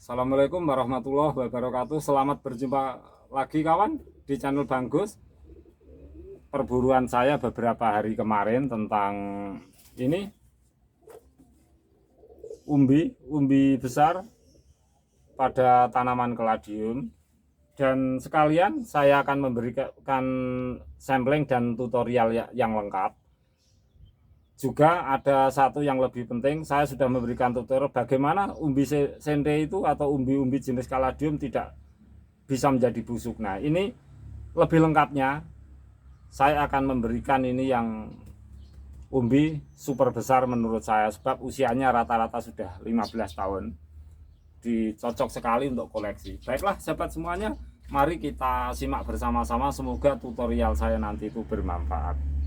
Assalamualaikum warahmatullahi wabarakatuh. Selamat berjumpa lagi kawan di channel Bang Gus. Perburuan saya beberapa hari kemarin tentang ini umbi besar pada tanaman kaladium, dan sekalian saya akan memberikan sampling dan tutorial yang lengkap. Juga ada satu yang lebih penting, saya sudah memberikan tutorial bagaimana umbi sente itu atau umbi-umbi jenis kaladium tidak bisa menjadi busuk. Nah, ini lebih lengkapnya saya akan memberikan ini yang umbi super besar menurut saya, sebab usianya rata-rata sudah 15 tahun. Dicocok sekali untuk koleksi. Baiklah sahabat semuanya, mari kita simak bersama-sama, semoga tutorial saya nanti itu bermanfaat.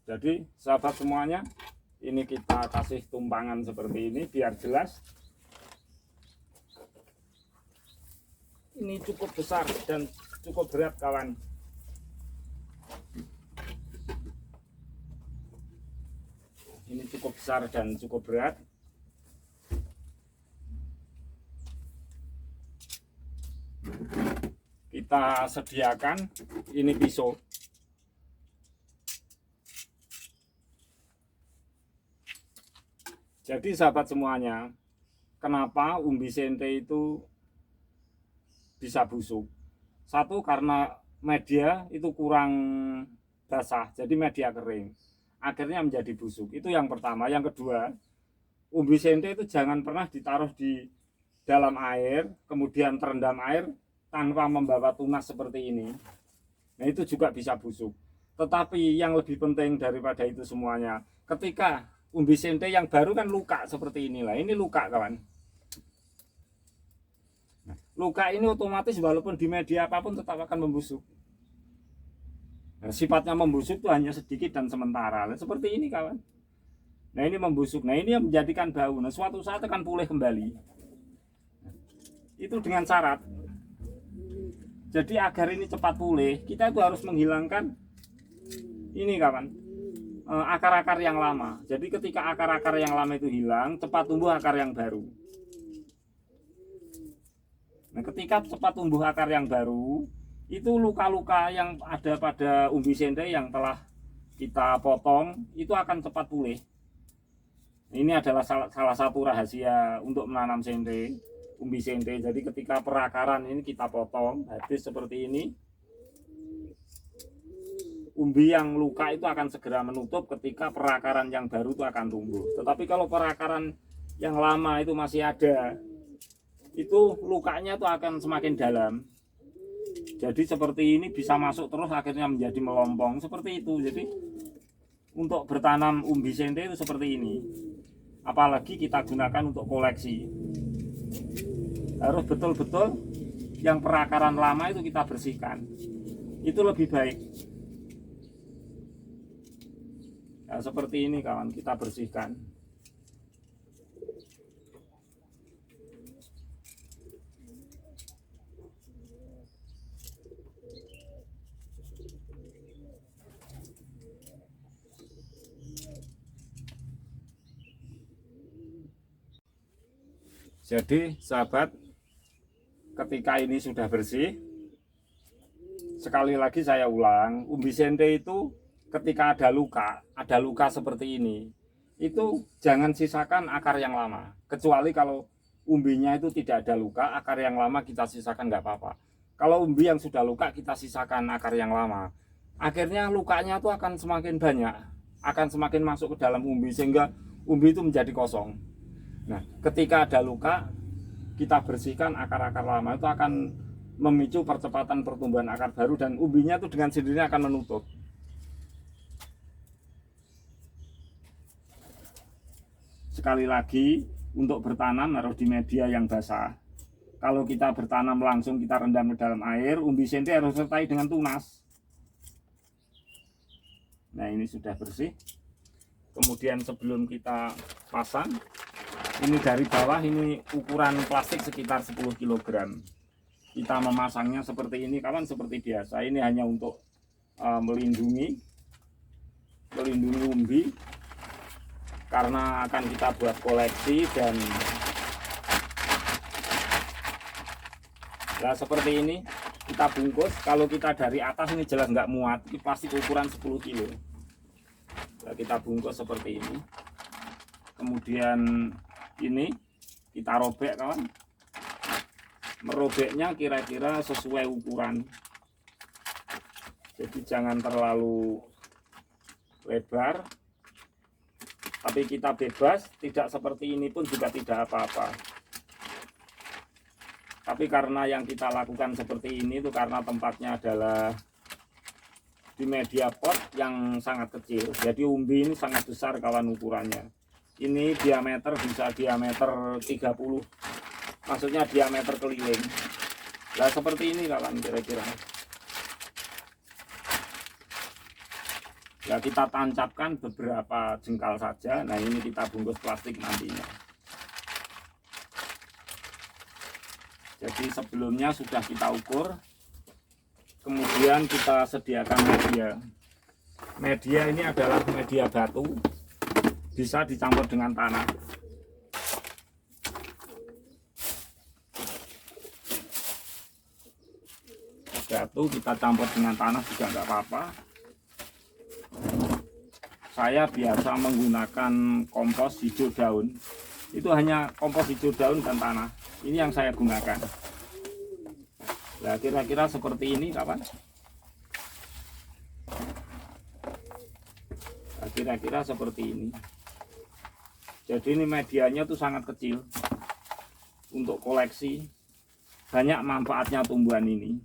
Jadi sahabat semuanya, ini kita kasih tumpangan seperti ini biar jelas. Ini cukup besar dan cukup berat kawan. Ini cukup besar dan cukup berat. Kita sediakan ini pisau. Jadi sahabat semuanya, kenapa umbi sente itu bisa busuk? Satu, karena media itu kurang basah, jadi media kering, akhirnya menjadi busuk. Itu yang pertama. Yang kedua, umbi sente itu jangan pernah ditaruh di dalam air, kemudian terendam air tanpa membawa tunas seperti ini. Nah, itu juga bisa busuk. Tetapi yang lebih penting daripada itu semuanya, ketika umbi sente yang baru kan luka seperti inilah. Ini luka kawan. Nah, luka ini otomatis walaupun di media apapun tetap akan membusuk. Nah, sifatnya membusuk itu hanya sedikit dan sementara. Nah, seperti ini kawan. Nah, ini membusuk. Nah, ini yang menjadikan bau. Nah, suatu saat akan pulih kembali. Nah, itu dengan syarat. Jadi agar ini cepat pulih, kita itu harus menghilangkan ini kawan, akar-akar yang lama. Jadi ketika akar-akar yang lama itu hilang, cepat tumbuh akar yang baru. Nah, ketika cepat tumbuh akar yang baru, itu luka-luka yang ada pada umbi sente yang telah kita potong itu akan cepat pulih. Ini adalah salah satu rahasia untuk menanam sente, umbi sente. Jadi ketika perakaran ini kita potong habis seperti ini, umbi yang luka itu akan segera menutup ketika perakaran yang baru itu akan tumbuh. Tetapi kalau perakaran yang lama itu masih ada, itu lukanya itu akan semakin dalam. Jadi seperti ini bisa masuk terus akhirnya menjadi melompong seperti itu. Jadi untuk bertanam umbi sente itu seperti ini. Apalagi kita gunakan untuk koleksi. Harus betul-betul yang perakaran lama itu kita bersihkan. Itu lebih baik. Nah, seperti ini kawan, kita bersihkan. Jadi sahabat, ketika ini sudah bersih, sekali lagi saya ulang, umbi sente itu ketika ada luka seperti ini, itu jangan sisakan akar yang lama. Kecuali kalau umbinya itu tidak ada luka, akar yang lama kita sisakan nggak apa-apa. Kalau umbi yang sudah luka kita sisakan akar yang lama, akhirnya lukanya itu akan semakin banyak, akan semakin masuk ke dalam umbi sehingga umbi itu menjadi kosong. Nah, ketika ada luka, kita bersihkan akar-akar lama, itu akan memicu percepatan pertumbuhan akar baru dan umbinya itu dengan sendirinya akan menutup. Sekali lagi, untuk bertanam harus di media yang basah. Kalau kita bertanam langsung kita rendam ke dalam air, umbi sente harus sertai dengan tunas. Nah, ini sudah bersih. Kemudian sebelum kita pasang, ini dari bawah, ini ukuran plastik sekitar 10 kg. Kita memasangnya seperti ini kawan, seperti biasa. Ini hanya untuk melindungi umbi, karena akan kita buat koleksi dan Nah seperti ini kita bungkus. Kalau kita dari atas ini jelas nggak muat, ini plastik ukuran 10 kilo. Nah, kita bungkus seperti ini. Kemudian ini kita robek kawan. Merobeknya kira-kira sesuai ukuran. Jadi jangan terlalu lebar, tapi kita bebas, tidak seperti ini pun juga tidak apa-apa. Tapi karena yang kita lakukan seperti ini itu karena tempatnya adalah di media pot yang sangat kecil. Jadi umbi ini sangat besar kawan ukurannya. Ini diameter bisa diameter 30. Maksudnya diameter keliling. Nah seperti ini kawan kira-kira. Ya kita tancapkan beberapa jengkal saja. Nah ini kita bungkus plastik nantinya. Jadi sebelumnya sudah kita ukur. Kemudian kita sediakan media. Media ini adalah media batu. Bisa dicampur dengan tanah. Batu kita campur dengan tanah juga nggak apa-apa. Saya biasa menggunakan kompos hijau daun. Itu hanya kompos hijau daun dan tanah. Ini yang saya gunakan. Nah kira-kira seperti ini kawan. Nah, kira-kira seperti ini. Jadi ini medianya tuh sangat kecil. Untuk koleksi. Banyak manfaatnya tumbuhan ini.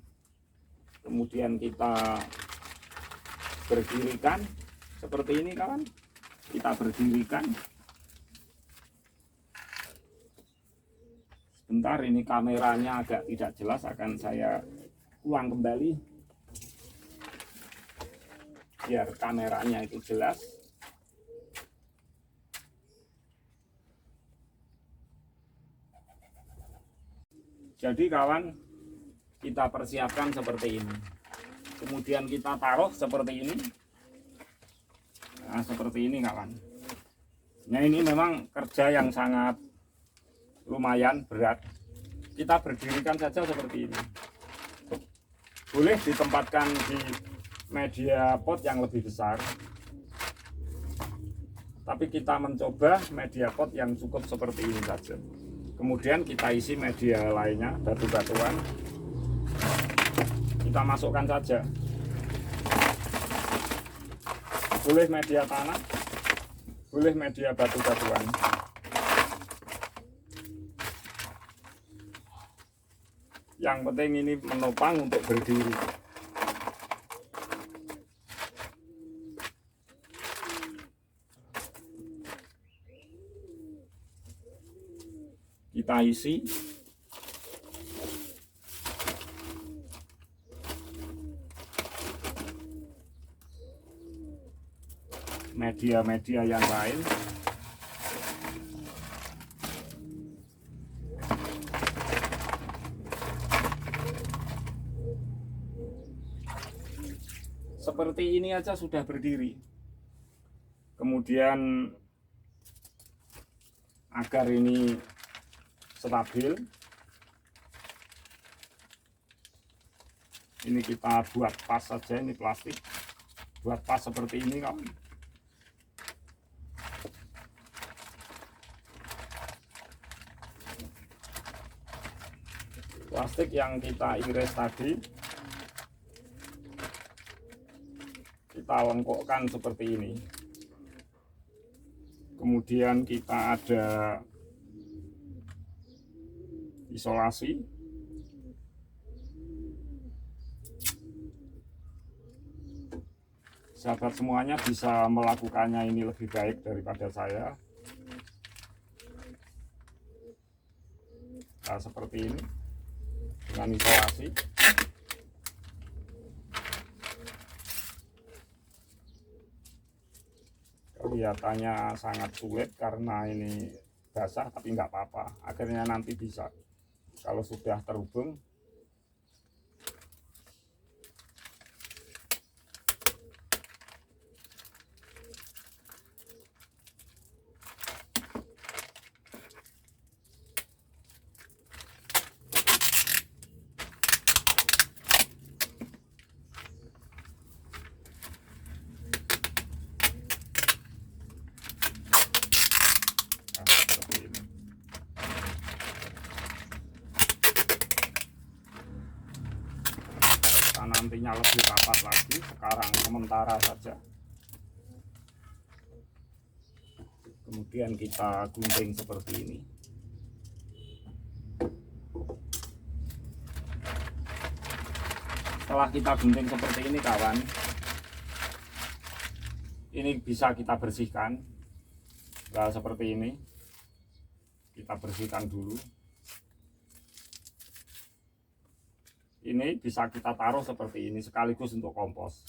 Kemudian kita berdirikan. Seperti ini kawan. Kita berdirikan. Sebentar ini kameranya agak tidak jelas, akan saya ulang kembali biar kameranya itu jelas. Jadi kawan, kita persiapkan seperti ini, kemudian kita taruh seperti ini. Nah seperti ini kawan. Nah ini memang kerja yang sangat lumayan berat. Kita berdirikan saja seperti ini. Boleh ditempatkan di media pot yang lebih besar, tapi kita mencoba media pot yang cukup seperti ini saja. Kemudian kita isi media lainnya, batu-batuan. Kita masukkan saja. Boleh media tanah, boleh media batu-batuan. Yang penting ini menopang untuk berdiri. Kita isi. Media-media yang lain. Seperti ini aja sudah berdiri. Kemudian agar ini stabil, ini kita buat pas saja, ini plastik. Buat pas seperti ini kawan. Plastik yang kita iris tadi kita lengkokkan seperti ini. Kemudian kita ada isolasi. Sahabat semuanya bisa melakukannya ini lebih baik daripada saya. Nah, seperti ini dengan isolasi. Kelihatannya sangat sulit karena ini basah, tapi nggak apa-apa. Akhirnya nanti bisa kalau sudah terhubung. nantinya lebih rapat lagi. Sekarang sementara saja. Kemudian kita gunting seperti ini. Setelah kita gunting seperti ini kawan, ini bisa kita bersihkan. Nah, seperti ini kita bersihkan dulu. Ini bisa kita taruh seperti ini sekaligus untuk kompos.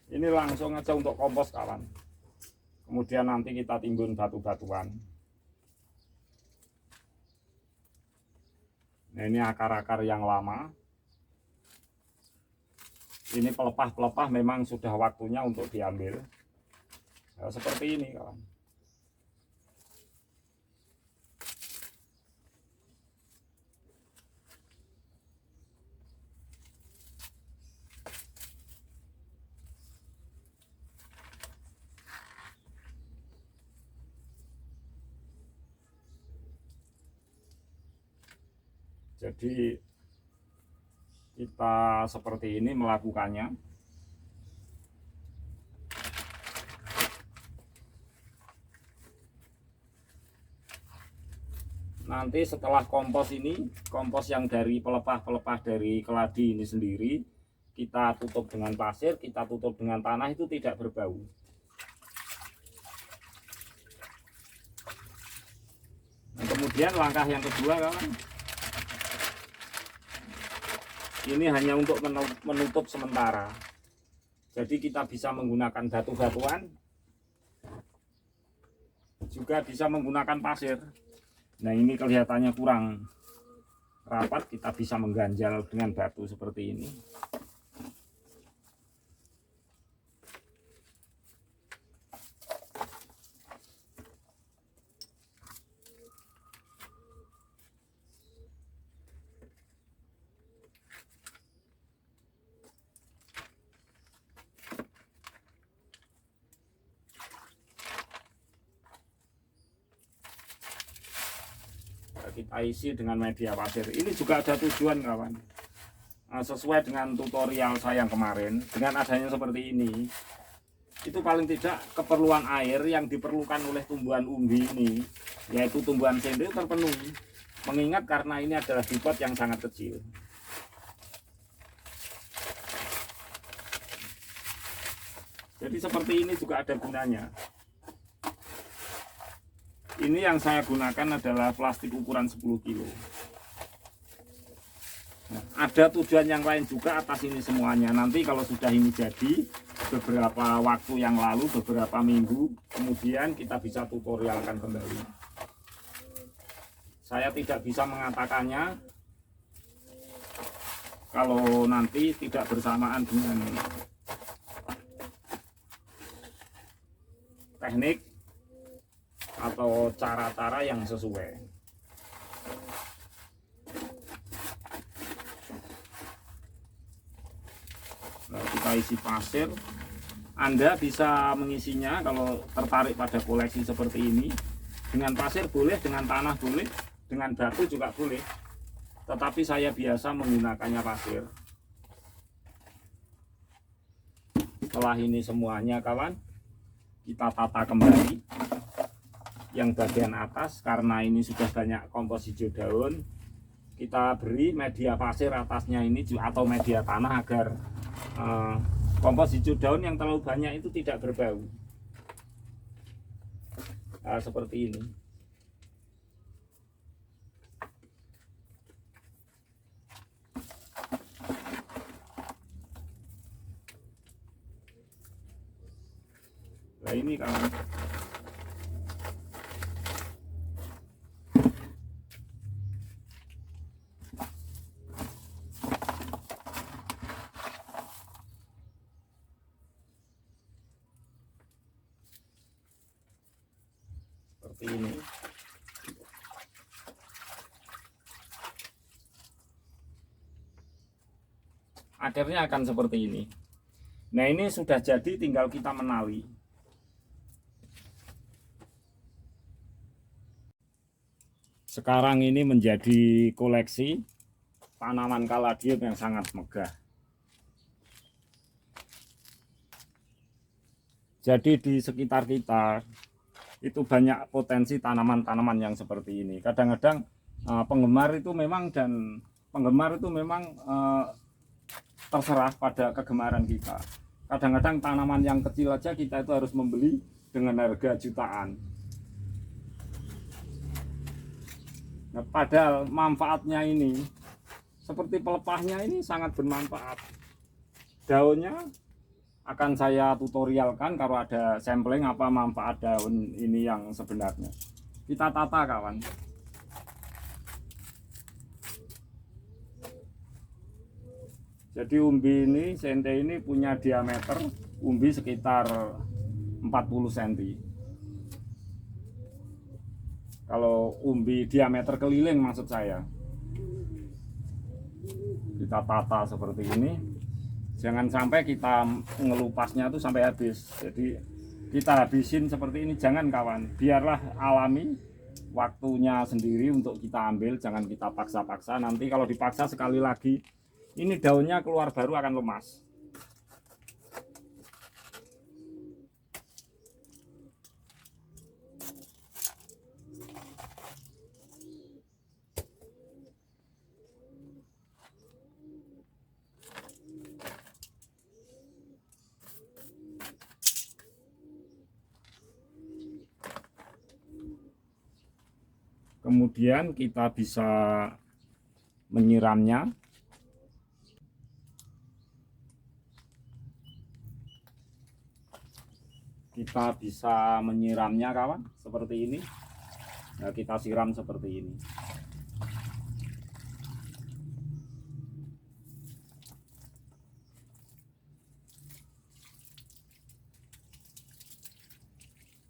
Ini langsung aja untuk kompos kawan. Kemudian nanti kita timbun batu-batuan. Nah, ini akar-akar yang lama. Ini pelepah-pelepah memang sudah waktunya untuk diambil. Nah, seperti ini kawan. Jadi kita seperti ini melakukannya. Nanti setelah kompos ini, kompos yang dari pelepah-pelepah dari keladi ini sendiri, kita tutup dengan pasir, kita tutup dengan tanah, itu tidak berbau. Nah, kemudian langkah yang kedua kawan, ini hanya untuk menutup sementara. Jadi kita bisa menggunakan batu-batuan, juga bisa menggunakan pasir. Nah, ini kelihatannya kurang rapat, kita bisa mengganjal dengan batu seperti ini. Kita isi dengan media pasir. Ini juga ada tujuan kawan, sesuai dengan tutorial saya yang kemarin. Dengan adanya seperti ini, itu paling tidak keperluan air yang diperlukan oleh tumbuhan umbi ini, yaitu tumbuhan sende, terpenuhi. Mengingat karena ini adalah bipot yang sangat kecil. Jadi seperti ini juga ada gunanya. Ini yang saya gunakan adalah plastik ukuran 10 kilo. Nah, ada tujuan yang lain juga atas ini semuanya. Nanti kalau sudah ini jadi, beberapa waktu yang lalu, beberapa minggu kemudian, kita bisa tutorialkan kembali. Saya tidak bisa mengatakannya kalau nanti tidak bersamaan dengan teknik atau cara-cara yang sesuai. Nah, kita isi pasir. Anda bisa mengisinya kalau tertarik pada koleksi seperti ini. Dengan pasir boleh, dengan tanah boleh, dengan batu juga boleh. Tetapi saya biasa menggunakannya pasir. Setelah ini semuanya kawan, kita tata kembali. Yang bagian atas, karena ini sudah banyak kompos hijau daun, kita beri media pasir atasnya ini atau media tanah agar kompos hijau daun yang terlalu banyak itu tidak berbau. Nah, seperti ini. Nah, ini kawan. Seperti ini. Akhirnya akan seperti ini. Nah, ini sudah jadi, tinggal kita menali. Sekarang ini menjadi koleksi tanaman kaladium yang sangat megah. Jadi di sekitar kita itu banyak potensi tanaman-tanaman yang seperti ini. Kadang-kadang penggemar itu memang terserah pada kegemaran kita. Kadang-kadang tanaman yang kecil aja kita itu harus membeli dengan harga jutaan. Nah, padahal manfaatnya ini seperti pelepahnya ini sangat bermanfaat. Daunnya akan saya tutorialkan kalau ada sampling apa manfaat daun ini yang sebenarnya. Kita tata, kawan. Jadi umbi ini, sente ini punya diameter umbi sekitar 40 cm. Kalau umbi diameter keliling maksud saya. Kita tata seperti ini. Jangan sampai kita ngelupasnya itu sampai habis. Jadi kita habisin seperti ini, jangan, kawan. Biarlah alami, waktunya sendiri untuk kita ambil, jangan kita paksa-paksa. Nanti kalau dipaksa sekali lagi, ini daunnya keluar baru akan lemas. Kemudian kita bisa menyiramnya. Kita bisa menyiramnya, kawan, seperti ini. Nah, kita siram seperti ini.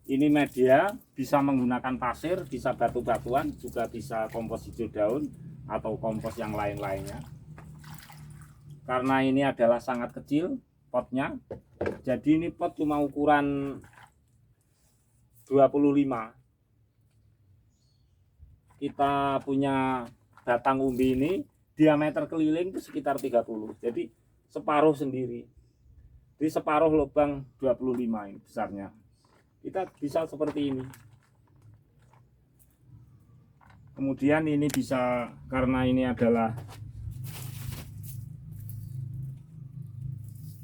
Ini media bisa menggunakan pasir, bisa batu-batuan, juga bisa kompos hijau daun atau kompos yang lain-lainnya. Karena ini adalah sangat kecil potnya, jadi ini pot cuma ukuran 25. Kita punya batang umbi ini diameter keliling itu sekitar 30, jadi separuh sendiri. Di separuh lubang 25 ini besarnya. Kita bisa seperti ini. Kemudian ini bisa, karena ini adalah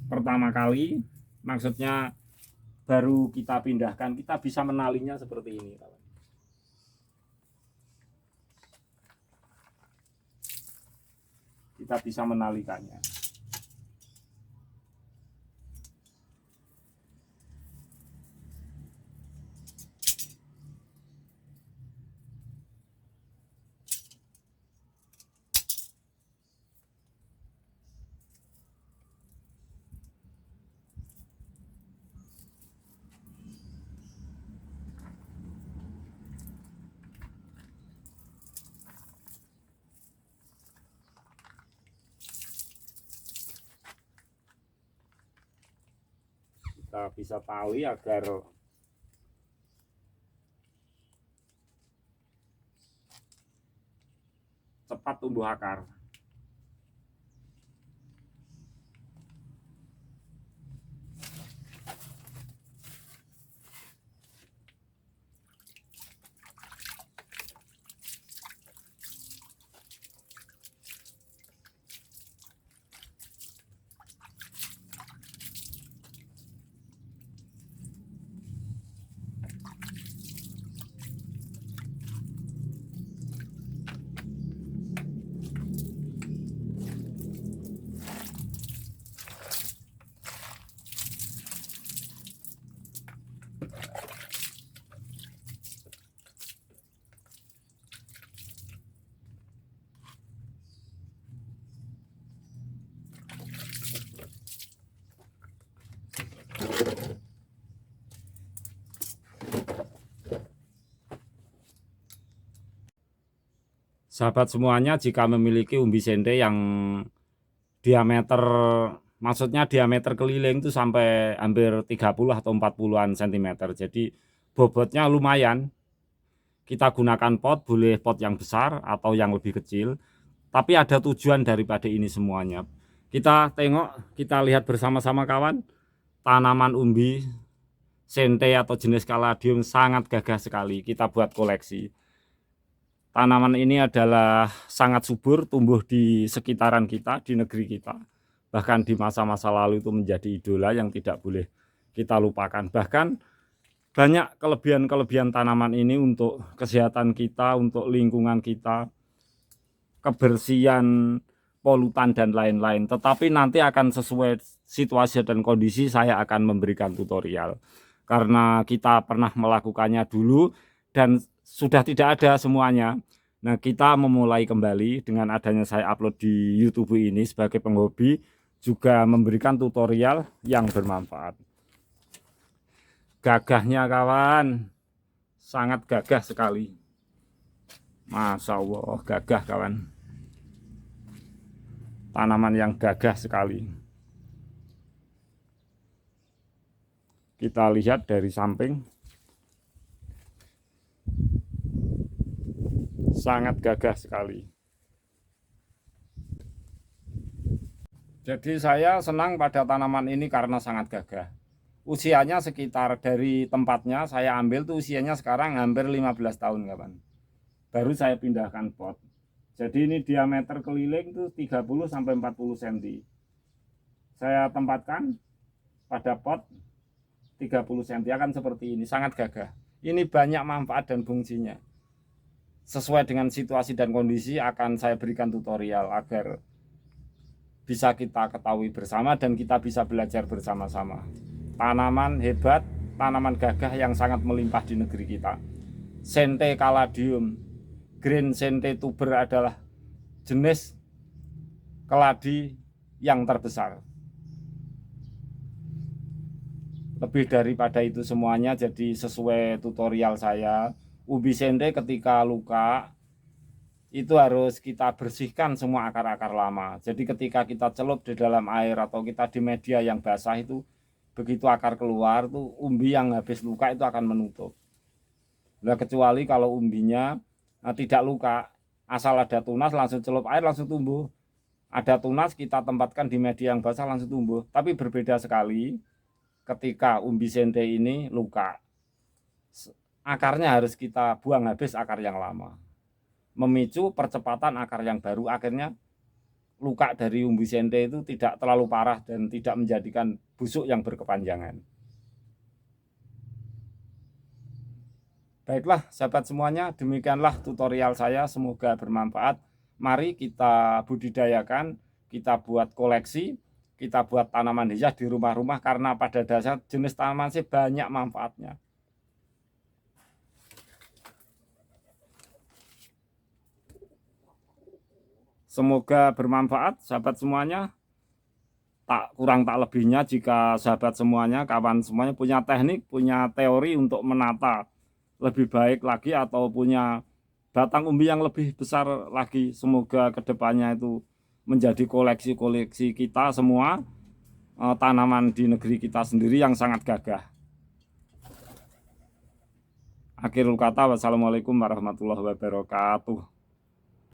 pertama kali, maksudnya baru kita pindahkan, kita bisa menalinya seperti ini. Kita bisa menalikannya. Kita bisa tali agar cepat tumbuh akar. Sahabat semuanya, jika memiliki umbi sente yang diameter maksudnya diameter keliling itu sampai hampir 30 atau 40-an cm. Jadi bobotnya lumayan. Kita gunakan pot, boleh pot yang besar atau yang lebih kecil. Tapi ada tujuan daripada ini semuanya. Kita tengok, kita lihat bersama-sama kawan, tanaman umbi sente atau jenis kaladium sangat gagah sekali. Kita buat koleksi. Tanaman ini adalah sangat subur, tumbuh di sekitaran kita, di negeri kita. Bahkan di masa-masa lalu itu menjadi idola yang tidak boleh kita lupakan. Bahkan banyak kelebihan-kelebihan tanaman ini untuk kesehatan kita, untuk lingkungan kita, kebersihan, polutan dan lain-lain. Tetapi nanti akan sesuai situasi dan kondisi saya akan memberikan tutorial. Karena kita pernah melakukannya dulu dan sudah tidak ada semuanya. Nah, kita memulai kembali dengan adanya saya upload di YouTube ini sebagai penghobi, juga memberikan tutorial yang bermanfaat. Gagahnya kawan, sangat gagah sekali. Masya Allah, gagah kawan. Tanaman yang gagah sekali. Kita lihat dari samping, sangat gagah sekali. Jadi saya senang pada tanaman ini karena sangat gagah. Usianya sekitar dari tempatnya saya ambil tuh usianya sekarang hampir 15 tahun kawan. Baru saya pindahkan pot. Jadi ini diameter keliling tuh 30 sampai 40 cm. Saya tempatkan pada pot 30 cm akan seperti ini, sangat gagah. Ini banyak manfaat dan fungsinya. Sesuai dengan situasi dan kondisi akan saya berikan tutorial agar bisa kita ketahui bersama dan kita bisa belajar bersama-sama. Tanaman hebat, tanaman gagah yang sangat melimpah di negeri kita. Sente kaladium, green sente tuber adalah jenis keladi yang terbesar. Lebih daripada itu semuanya, jadi sesuai tutorial saya, umbi sente ketika luka itu harus kita bersihkan semua akar-akar lama. Jadi ketika kita celup di dalam air atau kita di media yang basah itu, begitu akar keluar tuh umbi yang habis luka itu akan menutup. Nah, kecuali kalau umbinya tidak luka, asal ada tunas langsung celup air langsung tumbuh. Ada tunas kita tempatkan di media yang basah langsung tumbuh. Tapi berbeda sekali ketika umbi sente ini luka. Akarnya harus kita buang habis akar yang lama. Memicu percepatan akar yang baru, akhirnya luka dari umbi sente itu tidak terlalu parah dan tidak menjadikan busuk yang berkepanjangan. Baiklah sahabat semuanya, demikianlah tutorial saya, semoga bermanfaat. Mari kita budidayakan, kita buat koleksi, kita buat tanaman hias di rumah-rumah, karena pada dasar jenis tanaman sih banyak manfaatnya. Semoga bermanfaat sahabat semuanya. Tak kurang tak lebihnya, jika sahabat semuanya, kawan semuanya punya teknik, punya teori untuk menata lebih baik lagi atau punya batang umbi yang lebih besar lagi, semoga kedepannya itu menjadi koleksi-koleksi kita semua, tanaman di negeri kita sendiri yang sangat gagah. Akhirul kata, wassalamualaikum warahmatullahi wabarakatuh.